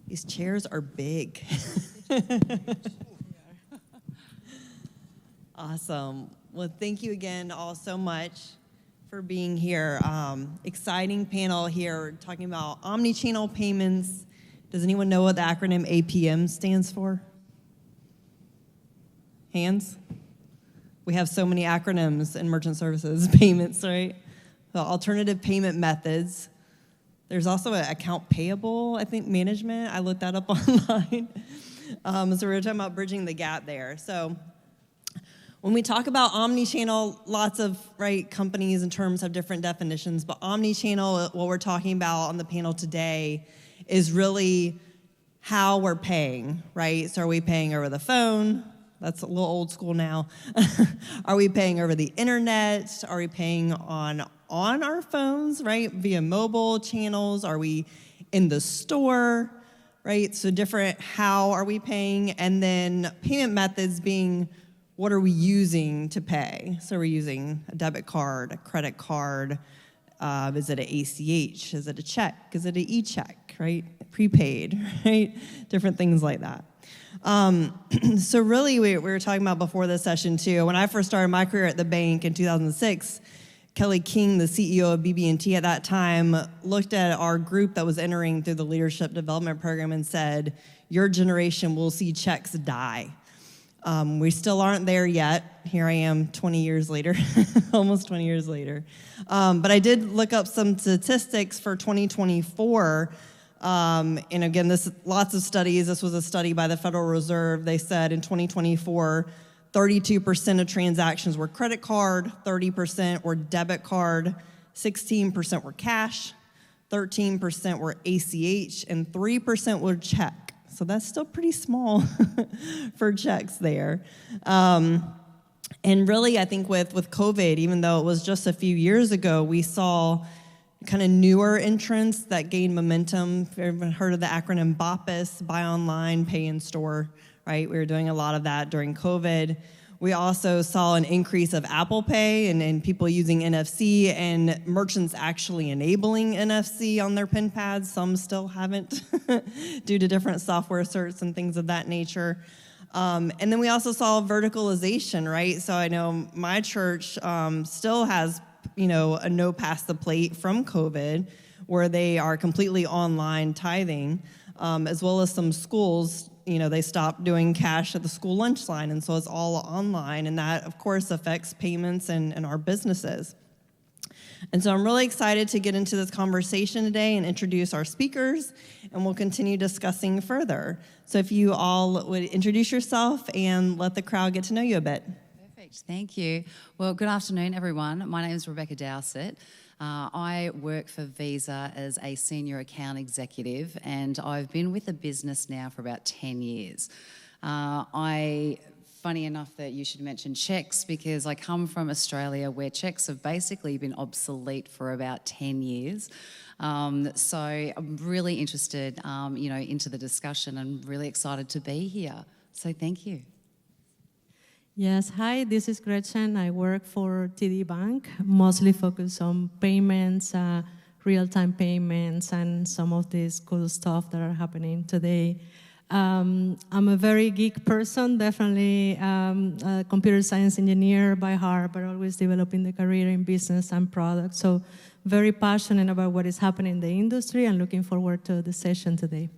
These chairs are big. Awesome. Well, thank you again all so much for being here. Exciting panel here talking about omnichannel payments. Does anyone know what the acronym APM stands for? Hands? We have so many acronyms in merchant services payments, right? So alternative payment methods. There's also an account payable, I think, management. I looked that up online. So we were talking about bridging the gap there. So when we talk about omnichannel, lots of companies and terms have different definitions, but omnichannel, what we're talking about on the panel today, is really how we're paying, right? So are we paying over the phone? That's a little old school now. Are we paying over the internet? Are we paying on our phones, right? Via mobile channels? Are we in the store, right? So different, how are we paying? And then payment methods being, what are we using to pay? So we're using a debit card, a credit card. Is it an ACH? Is it a check? Is it an e-check, right? Prepaid, right? Different things like that. So really, we were talking about before this session too. When I first started my career at the bank in 2006, Kelly King, the CEO of BB&T at that time, looked at our group that was entering through the Leadership Development Program and said, your generation will see checks die. We still aren't there yet. Here I am 20 years later, almost 20 years later. But I did look up some statistics for 2024. And again, lots of studies. This was a study by the Federal Reserve. They said in 2024, 32% of transactions were credit card, 30% were debit card, 16% were cash, 13% were ACH, and 3% were check. So that's still pretty small for checks there. And really, I think with COVID, even though it was just a few years ago, we saw kind of newer entrants that gained momentum. If you've ever heard of the acronym BOPIS, Buy Online, Pay in Store, right? We were doing a lot of that during COVID. We also saw an increase of Apple Pay and people using NFC and merchants actually enabling NFC on their PIN pads. Some still haven't due to different software certs and things of that nature. And then we also saw verticalization, right? So I know my church still has a no past the plate from COVID where they are completely online tithing, as well as some schools. They stopped doing cash at the school lunch line, and so it's all online, and that, of course, affects payments and our businesses. And so I'm really excited to get into this conversation today and introduce our speakers, and we'll continue discussing further. So if you all would introduce yourself and let the crowd get to know you a bit. Perfect, thank you. Well, good afternoon, everyone. My name is Rebecca Dowsett. I work for Visa as a senior account executive, and I've been with the business now for about 10 years. Funny enough that you should mention checks, because I come from Australia where checks have basically been obsolete for about 10 years. So I'm really interested, into the discussion and really excited to be here. So thank you. Yes, hi, this is Gretchen. I work for TD Bank, mostly focused on payments, real-time payments, and some of this cool stuff that are happening today. I'm a very geek person, definitely a computer science engineer by heart, but always developing the career in business and product. So very passionate about what is happening in the industry and looking forward to the session today.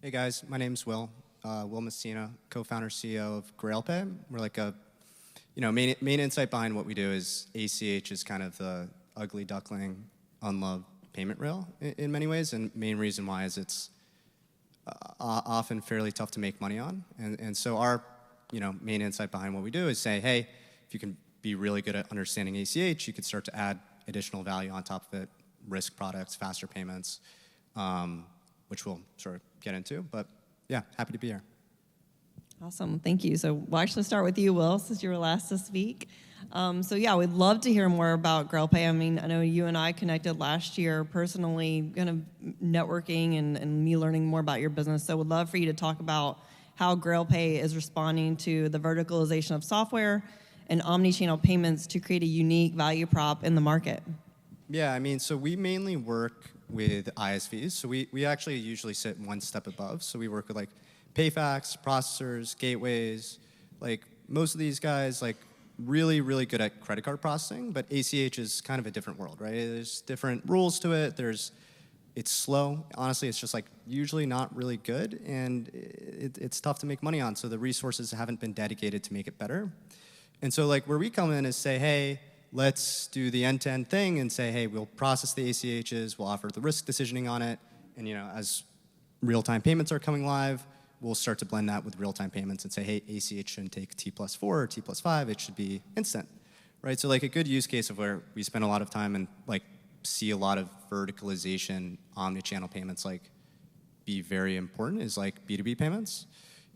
Hey guys, my name's Will. Will Messina, co-founder, CEO of GrailPay. We're like a, main insight behind what we do is ACH is kind of the ugly duckling, unloved payment rail in many ways, and main reason why is it's often fairly tough to make money on. And so our, main insight behind what we do is say, hey, if you can be really good at understanding ACH, you could start to add additional value on top of it, risk products, faster payments, which we'll sort of get into, but yeah, happy to be here. Awesome, thank you. So we'll actually start with you, Will, since you were last to speak. We'd love to hear more about GrailPay. I mean, I know you and I connected last year personally, kind of networking and me learning more about your business. So would love for you to talk about how GrailPay is responding to the verticalization of software and omni-channel payments to create a unique value prop in the market. Yeah, so we mainly work with ISVs. So we actually usually sit one step above. So we work with like PayFacs, processors, gateways. Like most of these guys, like really, really good at credit card processing, but ACH is kind of a different world, right? There's different rules to it. It's slow. Honestly, it's just like usually not really good, and it's tough to make money on. So the resources haven't been dedicated to make it better. And so like where we come in is say, hey, let's do the end-to-end thing and say, hey, we'll process the ACHs, we'll offer the risk decisioning on it, and as real-time payments are coming live, we'll start to blend that with real-time payments and say, hey, ACH shouldn't take T+4 or T+5, it should be instant, right? So like a good use case of where we spend a lot of time and like see a lot of verticalization, omni-channel payments like be very important is like B2B payments.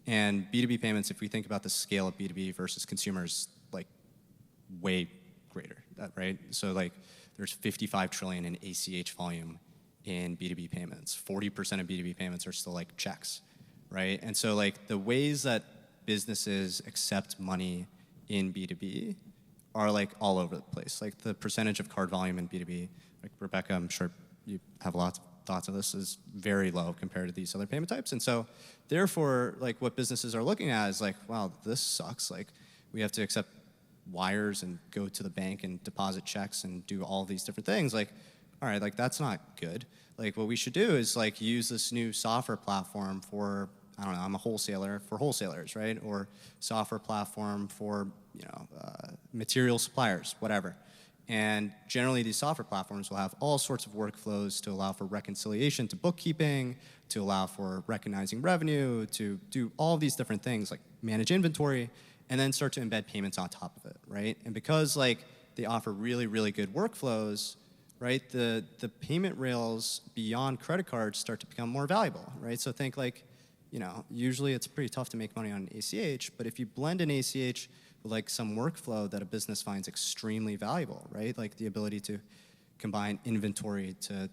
And B2B payments, if we think about the scale of B2B versus consumers, like way greater, right? So like there's 55 trillion in ACH volume in B2B payments. 40% of B2B payments are still like checks, right? And so like the ways that businesses accept money in B2B are like all over the place. Like the percentage of card volume in B2B, like Rebecca, I'm sure you have lots of thoughts on this, is very low compared to these other payment types. And so therefore, like what businesses are looking at is like, wow, this sucks. Like we have to accept wires and go to the bank and deposit checks and do all these different things. Like, all right, like that's not good. Like what we should do is like use this new software platform for, I don't know, I'm a wholesaler, for wholesalers, right? Or software platform for, material suppliers, whatever. And generally these software platforms will have all sorts of workflows to allow for reconciliation to bookkeeping, to allow for recognizing revenue, to do all of these different things like manage inventory, and then start to embed payments on top of it, right? And because like they offer really, really good workflows, right, the payment rails beyond credit cards start to become more valuable, right? So think like, usually it's pretty tough to make money on ACH, but if you blend an ACH with like some workflow that a business finds extremely valuable, right? Like the ability to combine inventory to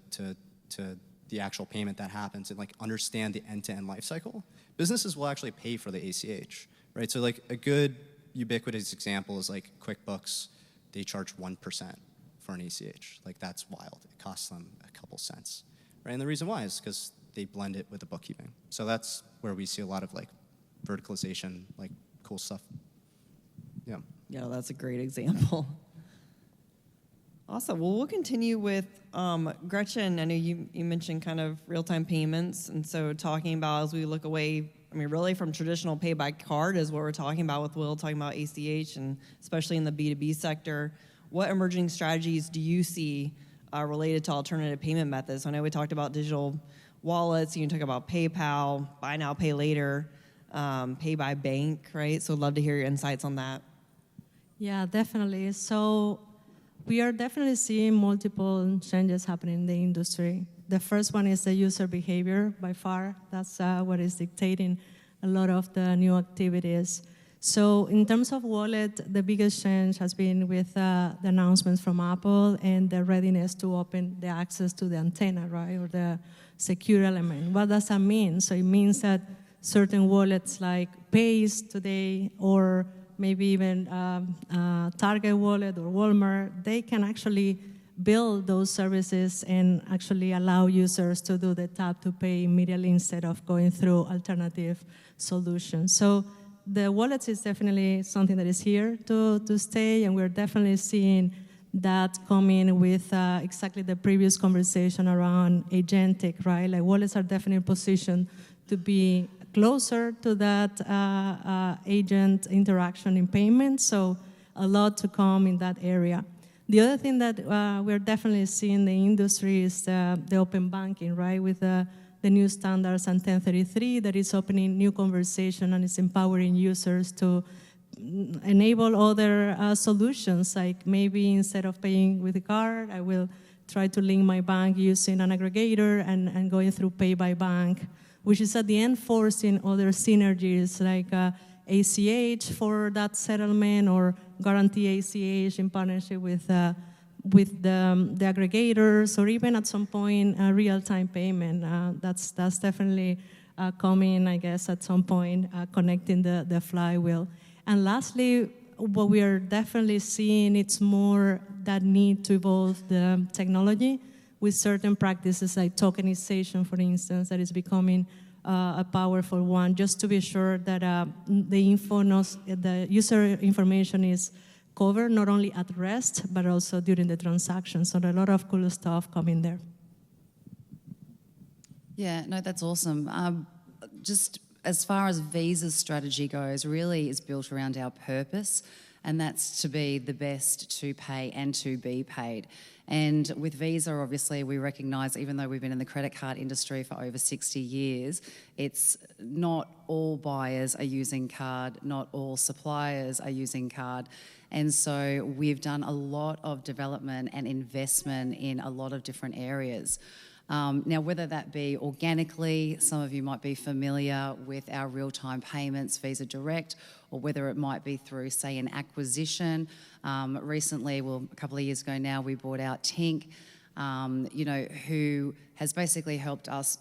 the actual payment that happens and like understand the end-to-end life cycle, businesses will actually pay for the ACH, right? So like a good ubiquitous example is like QuickBooks. They charge 1% for an ACH. Like that's wild. It costs them a couple cents, right? And the reason why is because they blend it with the bookkeeping. So that's where we see a lot of like verticalization, like cool stuff. Yeah. Yeah, that's a great example. Awesome. Well, we'll continue with Gretchen. I know you mentioned kind of real-time payments, and so talking about as we look away, really from traditional pay by card is what we're talking about with Will, talking about ACH, and especially in the B2B sector. What emerging strategies do you see related to alternative payment methods? I know we talked about digital wallets. You can talk about PayPal, buy now, pay later, pay by bank, right? So I'd love to hear your insights on that. Yeah, definitely. So we are definitely seeing multiple changes happening in the industry. The first one is the user behavior, by far. That's what is dictating a lot of the new activities. So in terms of wallet, the biggest change has been with the announcements from Apple and the readiness to open the access to the antenna, right, or the secure element. What does that mean? So it means that certain wallets like Pace today, or maybe even Target Wallet or Walmart, they can actually build those services and actually allow users to do the tap to pay immediately instead of going through alternative solutions. So the wallets is definitely something that is here to stay, and we're definitely seeing that coming with exactly the previous conversation around agentic, right? Like wallets are definitely positioned to be closer to that agent interaction in payments, so a lot to come in that area. The other thing that we're definitely seeing in the industry is the open banking, right, with the new standards and 1033 that is opening new conversation and is empowering users to enable other solutions, like maybe instead of paying with a card, I will try to link my bank using an aggregator and going through pay by bank, which is at the end forcing other synergies like ACH for that settlement, or guarantee ACH in partnership with the aggregators, or even at some point real-time payment. That's definitely coming, I guess, at some point, connecting the flywheel. And lastly, what we are definitely seeing, it's more that need to evolve the technology. with certain practices like tokenization, for instance, that is becoming a powerful one, just to be sure that the user information is covered not only at rest, but also during the transaction. So there are a lot of cool stuff coming there. Yeah, no, that's awesome. Just as far as Visa's strategy goes, really is built around our purpose, and that's to be the best to pay and to be paid. And with Visa, obviously, we recognise, even though we've been in the credit card industry for over 60 years, it's not all buyers are using card, not all suppliers are using card. And so we've done a lot of development and investment in a lot of different areas. Now, whether that be organically, some of you might be familiar with our real-time payments, Visa Direct, or whether it might be through, say, an acquisition. Recently, well, a couple of years ago now, we bought out Tink, who has basically helped us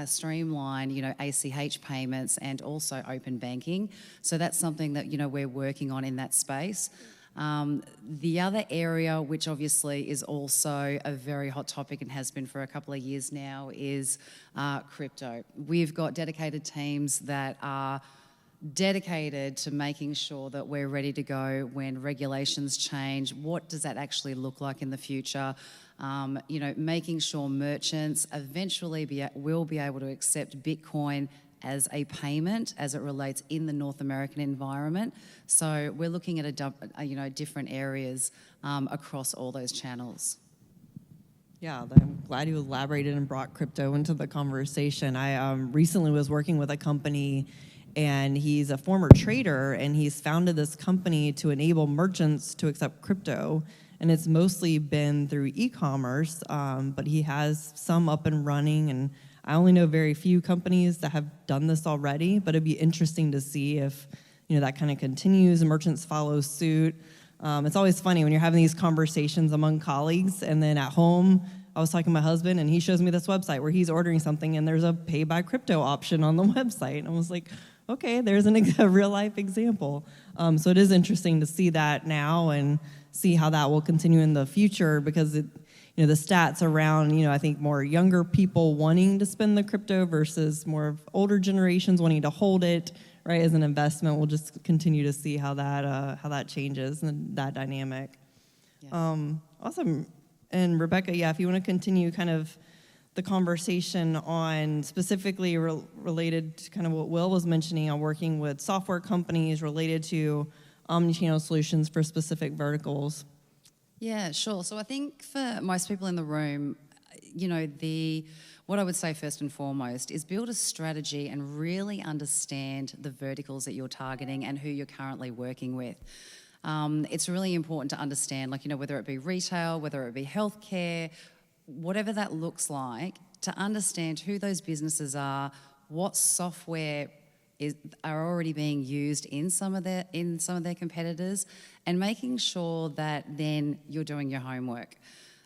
streamline, ACH payments and also open banking. So that's something that, we're working on in that space. The other area, which obviously is also a very hot topic and has been for a couple of years now, is crypto. We've got dedicated teams that are dedicated to making sure that we're ready to go when regulations change. What does that actually look like in the future? Making sure merchants eventually will be able to accept Bitcoin as a payment as it relates in the North American environment. So we're looking at different areas across all those channels. Yeah, I'm glad you elaborated and brought crypto into the conversation. I recently was working with a company, and he's a former trader, and he's founded this company to enable merchants to accept crypto. And it's mostly been through e-commerce, but he has some up and running, and I only know very few companies that have done this already, but it'd be interesting to see if that kind of continues and merchants follow suit. It's always funny when you're having these conversations among colleagues, and then at home, I was talking to my husband, and he shows me this website where he's ordering something, and there's a pay by crypto option on the website. And I was like, okay, there's a real-life example. So it is interesting to see that now and see how that will continue in the future, because the stats around, I think more younger people wanting to spend the crypto versus more older generations wanting to hold it, right, as an investment. We'll just continue to see how that changes and that dynamic. Yeah. Awesome. And Rebecca, if you want to continue kind of the conversation on specifically related to kind of what Will was mentioning on working with software companies related to omnichannel solutions for specific verticals. Yeah, sure. So I think for most people in the room, what I would say first and foremost is build a strategy and really understand the verticals that you're targeting and who you're currently working with. It's really important to understand, whether it be retail, whether it be healthcare, whatever that looks like, to understand who those businesses are, what software are already being used in some of their competitors, and making sure that then you're doing your homework.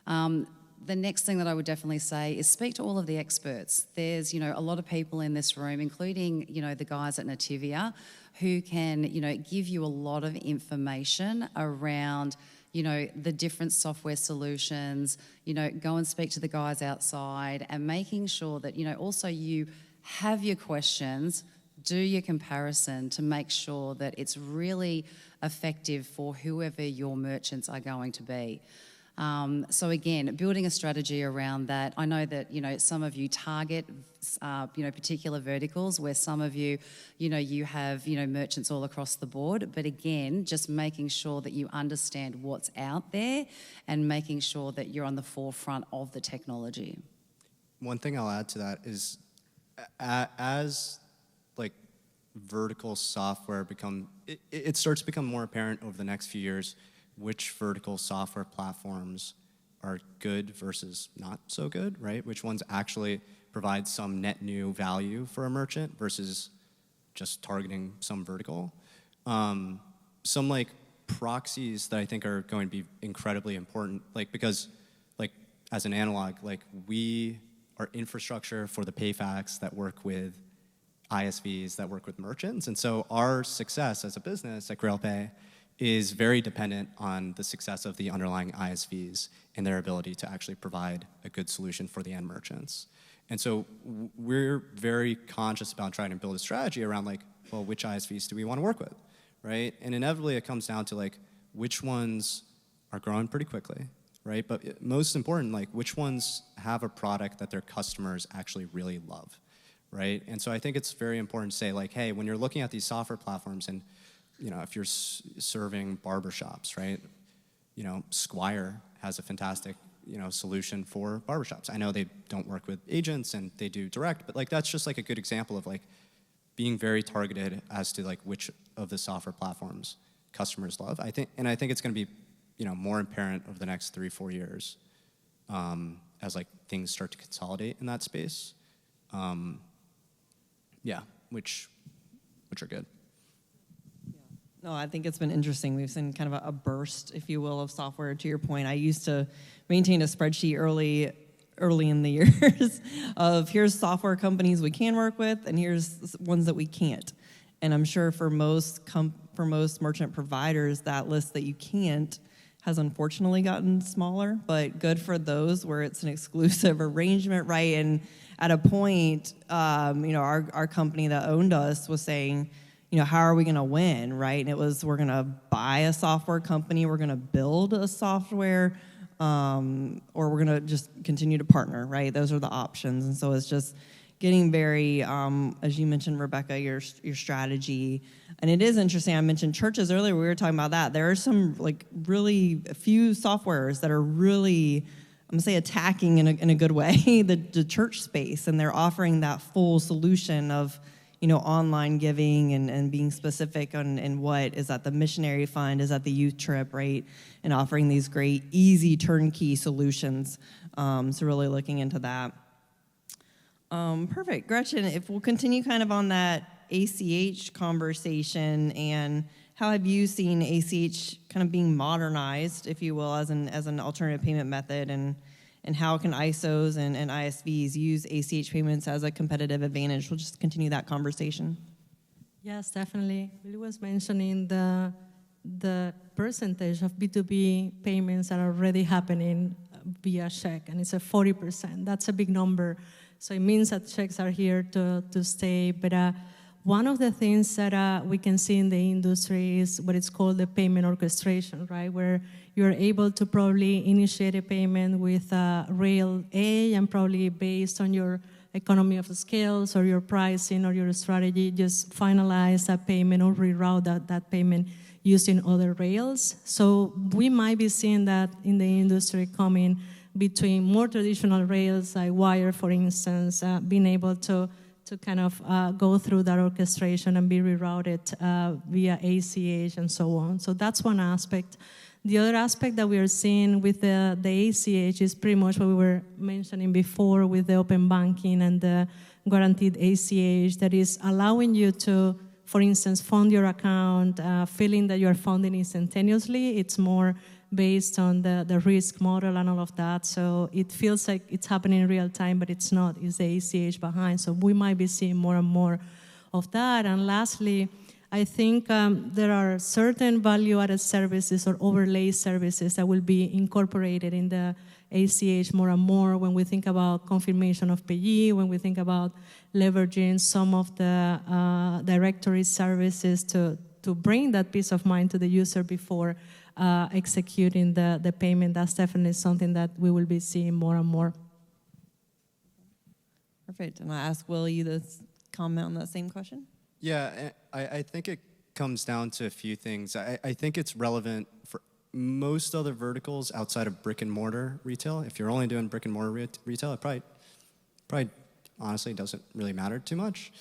The next thing that I would definitely say is speak to all of the experts. There's a lot of people in this room, including the guys at Nativia, who can give you a lot of information around the different software solutions. Go and speak to the guys outside, and making sure that also you have your questions, do your comparison to make sure that it's really effective for whoever your merchants are going to be. So again, building a strategy around that. I know that some of you target particular verticals, where some of you you have merchants all across the board. But again, just making sure that you understand what's out there and making sure that you're on the forefront of the technology. One thing I'll add to that is, as vertical software it starts to become more apparent over the next few years which vertical software platforms are good versus not so good, right? Which ones actually provide some net new value for a merchant versus just targeting some vertical. Some proxies that I think are going to be incredibly important, because as an analog, we are infrastructure for the PayFacs that work with ISVs that work with merchants. And so our success as a business at GrailPay is very dependent on the success of the underlying ISVs and their ability to actually provide a good solution for the end merchants. And so we're very conscious about trying to build a strategy around like, well, which ISVs do we want to work with, right? And inevitably it comes down to like, which ones are growing pretty quickly, right? But most important, like which ones have a product that their customers actually really love, right? And so I think it's very important to say like, hey, when you're looking at these software platforms and, you know, if you're serving barbershops, right? You know, Squire has a fantastic, you know, solution for barbershops. I know they don't work with agents and they do direct, but like that's just like a good example of like being very targeted as to like which of the software platforms customers love. I think it's going to be, you know, more apparent over the next 3-4 years as like things start to consolidate in that space. Yeah, which are good. No, I think it's been interesting. We've seen kind of a burst, if you will, of software. To your point, I used to maintain a spreadsheet early in the years of here's software companies we can work with, and here's ones that we can't. And I'm sure for most merchant providers, that list that you can't has unfortunately gotten smaller. But good for those where it's an exclusive arrangement, right? And at a point, you know, our company that owned us was saying, you know, how are we going to win, right? And it was, we're going to buy a software company, we're going to build a software, or we're going to just continue to partner, right? Those are the options. And so it's just getting very, as you mentioned, Rebecca, your strategy. And it is interesting, I mentioned churches earlier, we were talking about that. There are some like really few softwares that are really, I'm going to say attacking in a good way, the church space. And they're offering that full solution of, you know, online giving and being specific on what is that the missionary fund, is that the youth trip, right? And offering these great, easy turnkey solutions. So really looking into that. Perfect. Gretchen, if we'll continue kind of on that ACH conversation, and how have you seen ACH kind of being modernized, if you will, as an alternative payment method, and how can ISOs and ISVs use ACH payments as a competitive advantage? We'll just continue that conversation. Yes, definitely. Billy was mentioning the percentage of B2B payments that are already happening via check, and it's a 40%. That's a big number. So it means that checks are here to stay. But one of the things that we can see in the industry is what is called the payment orchestration, right? Where you're able to probably initiate a payment with rail A, and probably based on your economy of scales or your pricing or your strategy, just finalize that payment or reroute that payment using other rails. So we might be seeing that in the industry coming between more traditional rails like Wire, for instance, being able to kind of go through that orchestration and be rerouted via ACH and so on. So that's one aspect. The other aspect that we are seeing with the ACH is pretty much what we were mentioning before with the open banking and the guaranteed ACH, that is allowing you to, for instance, fund your account, feeling that you're funding instantaneously. It's more based on the risk model and all of that. So it feels like it's happening in real time, but it's not. It's the ACH behind. So we might be seeing more and more of that. And lastly, I think there are certain value-added services or overlay services that will be incorporated in the ACH more and more when we think about confirmation of payee, when we think about leveraging some of the directory services to bring that peace of mind to the user before executing the payment. That's definitely something that we will be seeing more and more. Perfect. And I ask Will you to comment on that same question? Yeah, I think it comes down to a few things. I think it's relevant for most other verticals outside of brick and mortar retail. If you're only doing brick and mortar retail, it probably honestly doesn't really matter too much.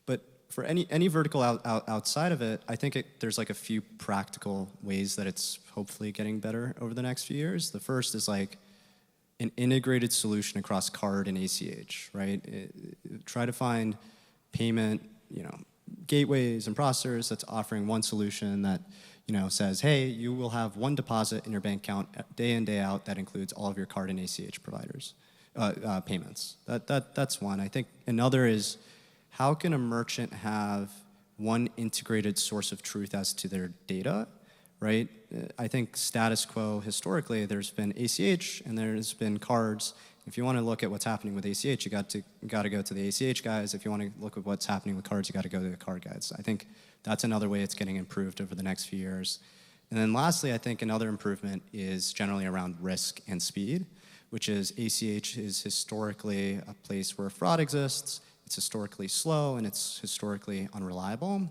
But for any vertical outside of it, I think there's like a few practical ways that it's hopefully getting better over the next few years. The first is like an integrated solution across card and ACH, right? Try to find payment, gateways and processors that's offering one solution that, says, hey, you will have one deposit in your bank account day in, day out that includes all of your card and ACH providers, payments. That's one. I think another is, how can a merchant have one integrated source of truth as to their data, right? I think status quo historically, there's been ACH and there's been cards. If you want to look at what's happening with ACH, you got to go to the ACH guys. If you want to look at what's happening with cards, you got to go to the card guys. I think that's another way it's getting improved over the next few years. And then lastly, I think another improvement is generally around risk and speed, which is ACH is historically a place where fraud exists. It's historically slow and it's historically unreliable.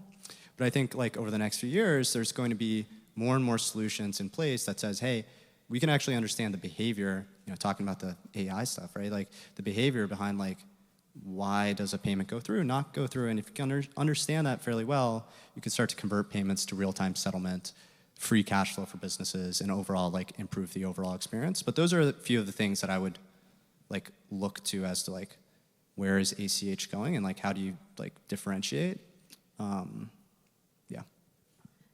But I think like over the next few years, there's going to be more and more solutions in place that says, hey, we can actually understand the behavior, talking about the AI stuff, right? Like the behavior behind like, why does a payment go through, not go through? And if you can understand that fairly well, you can start to convert payments to real-time settlement, free cash flow for businesses, and overall like improve the overall experience. But those are a few of the things that I would like look to as to like, where is ACH going and like, how do you like differentiate?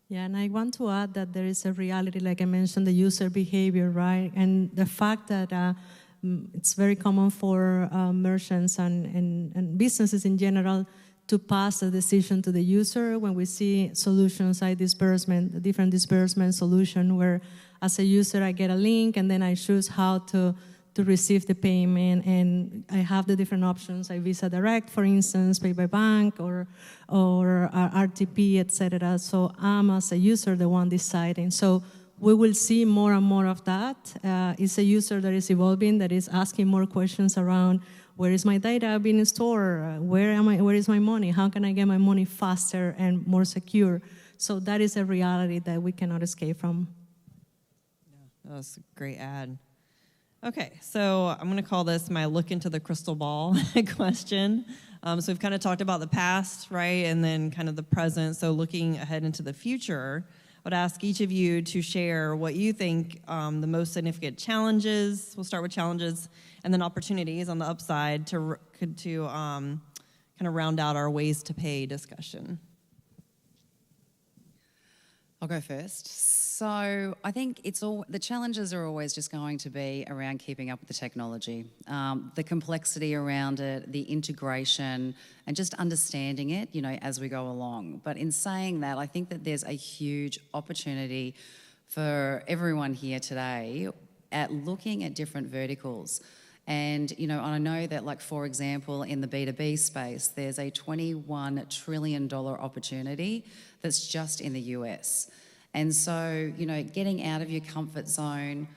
Yeah, and I want to add that there is a reality, like I mentioned, the user behavior, right? And the fact that it's very common for merchants and businesses in general to pass a decision to the user when we see solutions like disbursement, a different disbursement solution where as a user I get a link and then I choose how to receive the payment, and I have the different options, like Visa Direct, for instance, Pay by Bank, or RTP, etc. So I'm, as a user, the one deciding. So we will see more and more of that. It's a user that is evolving, that is asking more questions around, where is my data being stored? Where is my money? How can I get my money faster and more secure? So that is a reality that we cannot escape from. Yeah, that was a great ad. Okay, so I'm going to call this my look into the crystal ball question. So we've kind of talked about the past, right, and then kind of the present. So looking ahead into the future, I would ask each of you to share what you think the most significant challenges. We'll start with challenges, and then opportunities on the upside to kind of round out our ways to pay discussion. I'll go first. So I think the challenges are always just going to be around keeping up with the technology, the complexity around it, the integration, and just understanding it, as we go along. But in saying that, I think that there's a huge opportunity for everyone here today at looking at different verticals. And, I know that, like, for example, in the B2B space, there's a $21 trillion opportunity that's just in the US. And so, getting out of your comfort zone,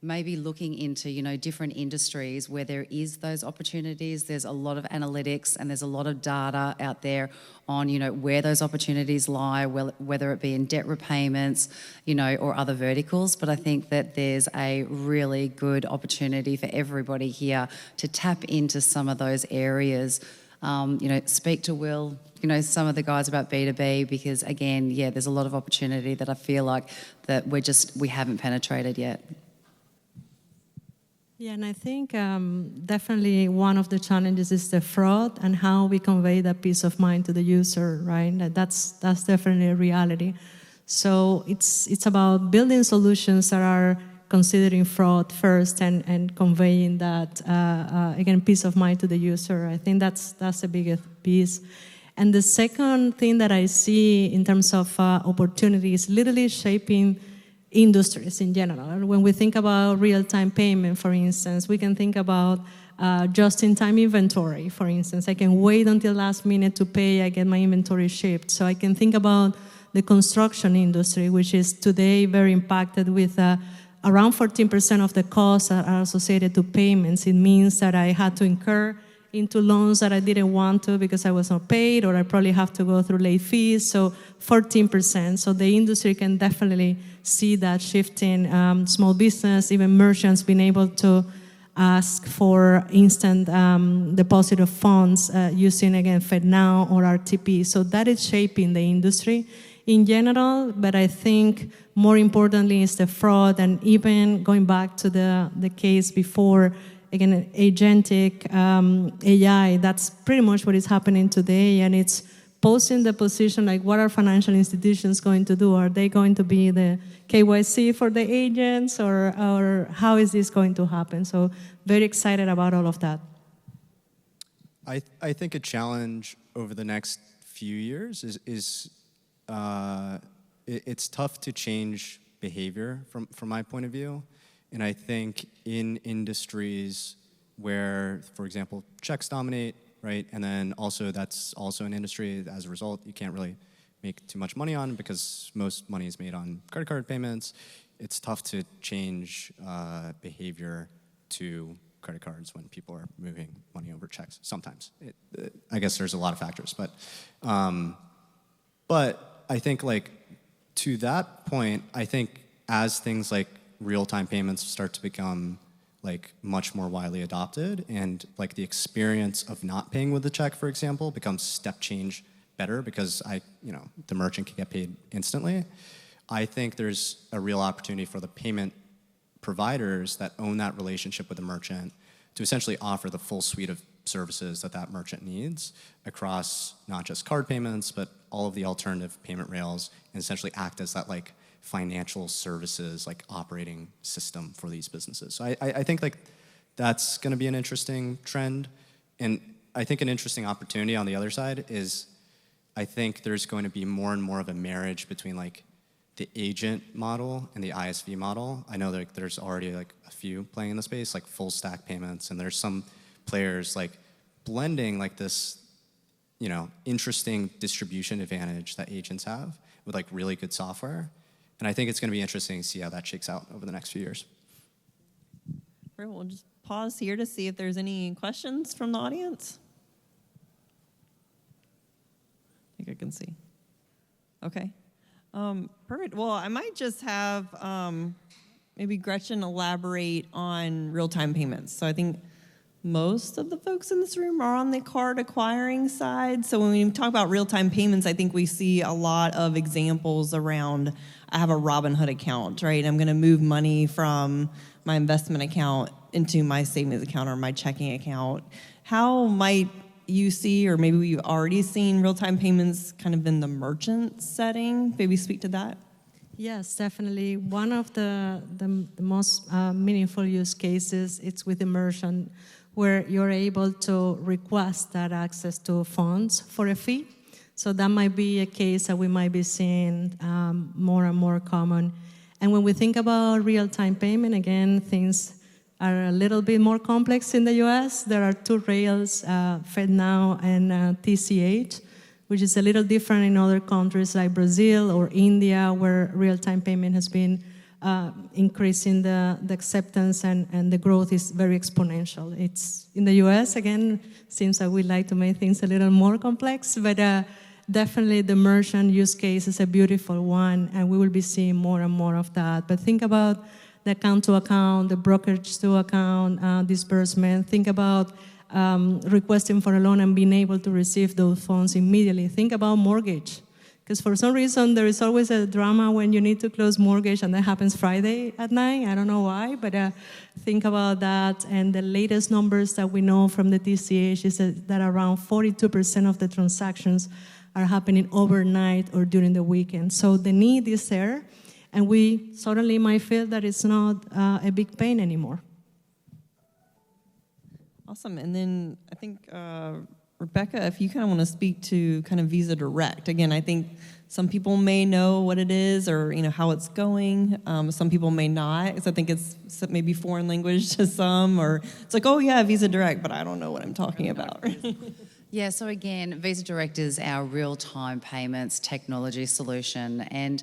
maybe looking into, different industries where there is those opportunities. There's a lot of analytics and there's a lot of data out there on, where those opportunities lie, whether it be in debt repayments, or other verticals. But I think that there's a really good opportunity for everybody here to tap into some of those areas. Speak to Will, some of the guys about B2B, because again, there's a lot of opportunity that I feel like that we haven't penetrated yet. Yeah, and I think definitely one of the challenges is the fraud and how we convey that peace of mind to the user, right? That's definitely a reality. So it's about building solutions that are considering fraud first and conveying that, again, peace of mind to the user. I think that's the biggest piece. And the second thing that I see in terms of opportunities, literally shaping industries in general. When we think about real-time payment, for instance, we can think about just-in-time inventory, for instance. I can wait until last minute to pay, I get my inventory shipped. So I can think about the construction industry, which is today very impacted with around 14% of the costs are associated to payments. It means that I had to incur into loans that I didn't want to because I was not paid, or I probably have to go through late fees, so 14%. So the industry can definitely see that shifting. Small business, even merchants being able to ask for instant deposit of funds using, again, FedNow or RTP. So that is shaping the industry in general, but I think more importantly is the fraud, and even going back to the case before, again, agentic AI, that's pretty much what is happening today, and it's posing the position, like, what are financial institutions going to do? Are they going to be the KYC for the agents, or how is this going to happen? So very excited about all of that. I think a challenge over the next few years is it's tough to change behavior from my point of view. And I think in industries where, for example, checks dominate, right? And then also that's also an industry, as a result, you can't really make too much money on because most money is made on credit card payments. It's tough to change behavior to credit cards when people are moving money over checks. Sometimes, I guess there's a lot of factors, but I think like to that point, I think as things like real-time payments start to become like much more widely adopted, and like the experience of not paying with a check, for example, becomes step change better because the merchant can get paid instantly. I think there's a real opportunity for the payment providers that own that relationship with the merchant to essentially offer the full suite of services that merchant needs across not just card payments, but all of the alternative payment rails, and essentially act as that like financial services like operating system for these businesses. So I think like that's going to be an interesting trend. And I think an interesting opportunity on the other side is I think there's going to be more and more of a marriage between like the agent model and the ISV model. I know that there's already like a few playing in the space, like full stack payments, and there's some players like blending like this, interesting distribution advantage that agents have with like really good software. And I think it's going to be interesting to see how that shakes out over the next few years. Great. We'll just pause here to see if there's any questions from the audience. I think I can see. Okay. Perfect. Well, I might just have maybe Gretchen elaborate on real-time payments. So I think most of the folks in this room are on the card acquiring side. So when we talk about real-time payments, I think we see a lot of examples around, I have a Robinhood account, right? I'm going to move money from my investment account into my savings account or my checking account. How might you see, or maybe we've already seen real-time payments kind of in the merchant setting? Maybe speak to that. Yes, definitely. One of the most meaningful use cases, it's with the merchant, where you're able to request that access to funds for a fee. So that might be a case that we might be seeing more and more common. And when we think about real-time payment, again, things are a little bit more complex in the US. There are two rails, FedNow and TCH, which is a little different in other countries like Brazil or India, where real-time payment has been increasing the acceptance and the growth is very exponential. It's in the US, again, seems like we like to make things a little more complex, but definitely the merchant use case is a beautiful one, and we will be seeing more and more of that. But think about the account to account, the brokerage to account disbursement. Think about requesting for a loan and being able to receive those funds immediately. Think about mortgage. Because for some reason, there is always a drama when you need to close mortgage, and that happens Friday at night. I don't know why, but think about that. And the latest numbers that we know from the TCH is that around 42% of the transactions are happening overnight or during the weekend. So the need is there, and we suddenly might feel that it's not a big pain anymore. Awesome. And then I think, Rebecca, if you kind of want to speak to kind of Visa Direct. Again, I think some people may know what it is or, how it's going. Some people may not, because I think it's maybe foreign language to some, or it's like, oh yeah, Visa Direct, but I don't know what I'm talking about. Yeah, so again, Visa Direct is our real-time payments technology solution, and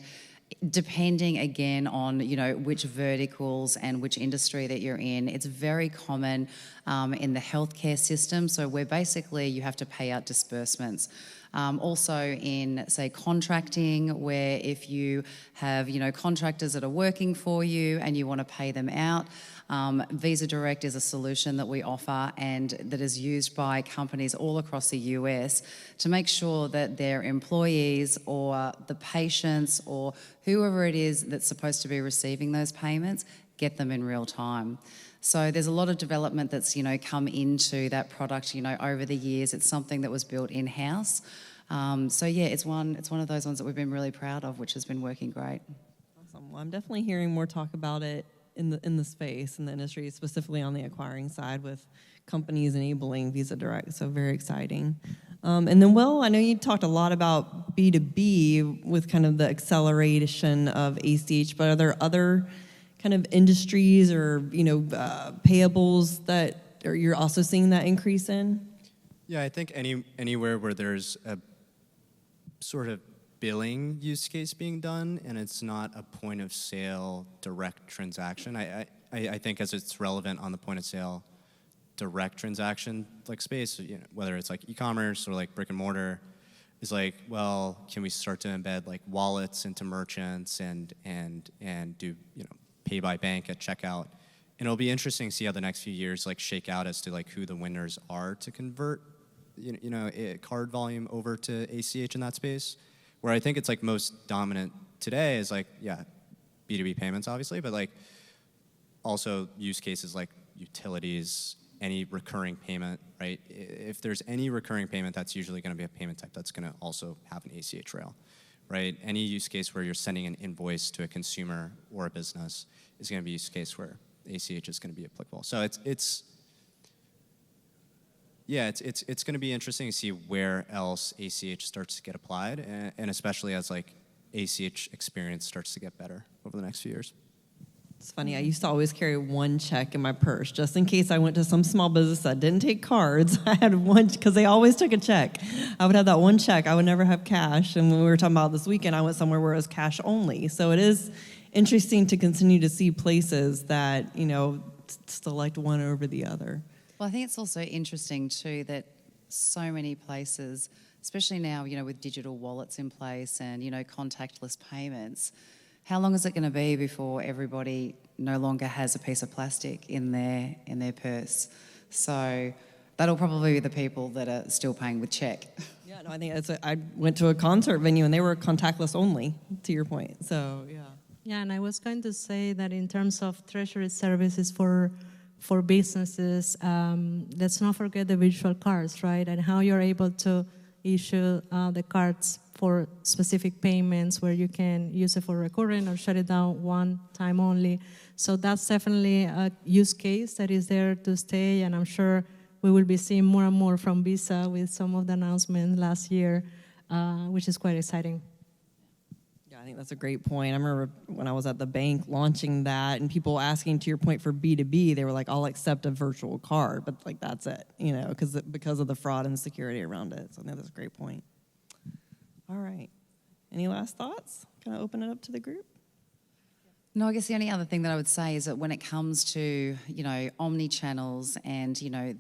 depending again on which verticals and which industry that you're in, it's very common in the healthcare system. So where basically you have to pay out disbursements. Also in, say, contracting, where if you have contractors that are working for you and you want to pay them out, Visa Direct is a solution that we offer and that is used by companies all across the US to make sure that their employees or the patients or whoever it is that's supposed to be receiving those payments get them in real time. So there's a lot of development that's come into that product over the years. It's something that was built in-house. So yeah, it's one of those ones that we've been really proud of, which has been working great. Awesome. Well, I'm definitely hearing more talk about it in the space, in the industry, specifically on the acquiring side with companies enabling Visa Direct. So very exciting. And then, Will, I know you talked a lot about B2B with kind of the acceleration of ACH, but are there other kind of industries or, payables that you're also seeing that increase in? Yeah, I think anywhere where there's a sort of billing use case being done and it's not a point of sale direct transaction, I think as it's relevant on the point of sale direct transaction like space, whether it's like e-commerce or like brick and mortar, is like, well, can we start to embed like wallets into merchants and do pay by bank at checkout? And it'll be interesting to see how the next few years like shake out as to like who the winners are to convert card volume over to ACH in that space. Where I think it's like most dominant today is like, yeah, B2B payments obviously, but like also use cases like utilities, any recurring payment, right? If there's any recurring payment, that's usually going to be a payment type that's going to also have an ACH rail, right? Any use case where you're sending an invoice to a consumer or a business is going to be a use case where ACH is going to be applicable. So it's going to be interesting to see where else ACH starts to get applied, and especially as like ACH experience starts to get better over the next few years. It's funny, I used to always carry one check in my purse just in case I went to some small business that didn't take cards. I had one, because they always took a check. I would have that one check. I would never have cash. And when we were talking about this weekend, I went somewhere where it was cash only. So it is interesting to continue to see places that, select one over the other. Well, I think it's also interesting too that so many places, especially now, with digital wallets in place and, contactless payments, how long is it going to be before everybody no longer has a piece of plastic in their purse? So that'll probably be the people that are still paying with check. Yeah, no, I think I went to a concert venue and they were contactless only, to your point. So, yeah. Yeah, and I was going to say that in terms of treasury services for businesses, let's not forget the virtual cards, right? And how you're able to issue the cards for specific payments where you can use it for recurring or shut it down one time only. So that's definitely a use case that is there to stay, and I'm sure we will be seeing more and more from Visa with some of the announcements last year, which is quite exciting. I think that's a great point. I remember when I was at the bank launching that and people asking, to your point, for B2B, they were like, I'll accept a virtual card, but like that's it, because of the fraud and security around it. So I think that's a great point. All right. Any last thoughts? Can I open it up to the group? No, I guess the only other thing that I would say is that when it comes to, omni-channels and,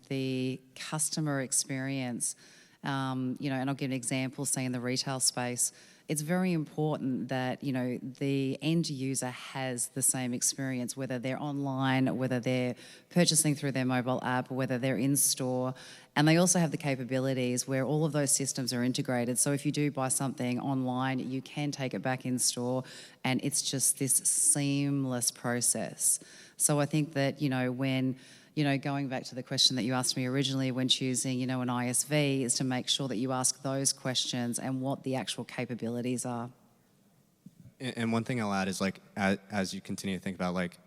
the customer experience, and I'll give an example, say in the retail space, it's very important that, the end user has the same experience, whether they're online, whether they're purchasing through their mobile app, whether they're in store. And they also have the capabilities where all of those systems are integrated. So if you do buy something online, you can take it back in store, and it's just this seamless process. So I think that, when going back to the question that you asked me originally when choosing, an ISV, is to make sure that you ask those questions and what the actual capabilities are. And one thing I'll add is like, as you continue to think about like,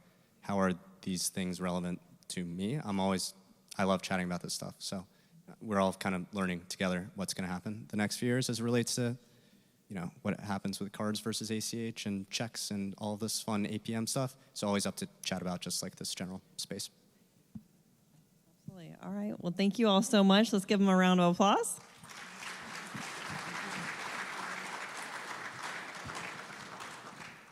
how are these things relevant to me? I love chatting about this stuff. So we're all kind of learning together what's going to happen the next few years as it relates to, what happens with cards versus ACH and checks and all of this fun APM stuff. So always up to chat about just like this general space. All right. Well, thank you all so much. Let's give them a round of applause.